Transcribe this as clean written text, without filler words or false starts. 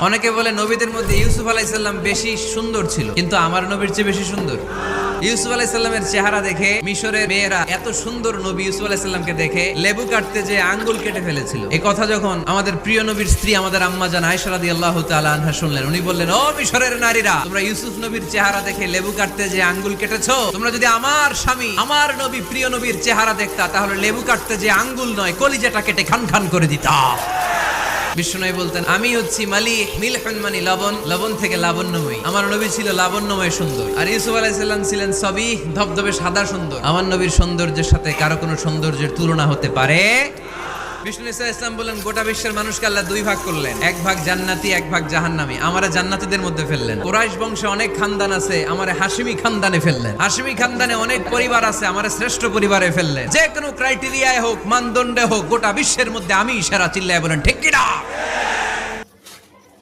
অনেকে বলে নবীদের মধ্যে ইউসুফ আলাইহিস সালাম বেশি সুন্দর ছিল, কিন্তু আমার নবীর চেয়ে বেশি সুন্দর। ইউসুফ আলাইহিস সালামের চেহারা দেখে মিশরের মেয়েরা এত সুন্দর নবী ইউসুফ আলাইহিস সালামকে দেখে লেবু কাটতে যে আঙ্গুল কেটে ফেলেছিল। এই কথা যখন আমাদের প্রিয় নবীর স্ত্রী আমাদের আম্মা জান আয়েশা রাদিয়াল্লাহু তাআলা আনহা শুনলেন, উনি বললেন, ও মিশরের নারীরা, তোমরা ইউসুফ নবীর চেহারা দেখে লেবু কাটতে যে আঙ্গুল কেটেছো, তোমরা যদি আমার স্বামী আমার নবী প্রিয় নবীর চেহারা দেখতা, তাহলে লেবু কাটতে যে আঙ্গুল নয়, কলিজাটা কেটে খান খান করে দিতা। বিষ্ণুনবী বলতেন, আমি হচ্ছি মালিক, মিলহুন মানে লবণ, লবণ থেকে লাবণ্যময়ী। আমার নবী ছিল লাবণ্যময় সুন্দর, আর ইউসুফ আলাইহিস সালাম ছিলেন সবই ধবধবে সাদা সুন্দর। আমার নবীর সৌন্দর্যের সাথে কারো কোনো সৌন্দর্যের তুলনা হতে পারে। বিষ্ণু ইসলাম বলেন, গোটা বিশ্বের মানুষকে আল্লাহ দুই ভাগ করলেন, এক ভাগ জান্নাতি, এক ভাগ জাহান্নামী। আমারে জান্নাতীদের মধ্যে ফেললেন। কুরাইশ বংশে অনেক খানদান আছে, আমারে হাশিমি খানদানে ফেললেন। হাশিমি খানদানে অনেক পরিবার আছে, আমারে শ্রেষ্ঠ পরিবারে ফেললেন। যে কোনো ক্রাইটেরিয়ায় হোক, মানদণ্ডে হোক, গোটা বিশ্বের মধ্যে আমি সেরা। চিল্লায় বলেন ঠিক কিনা?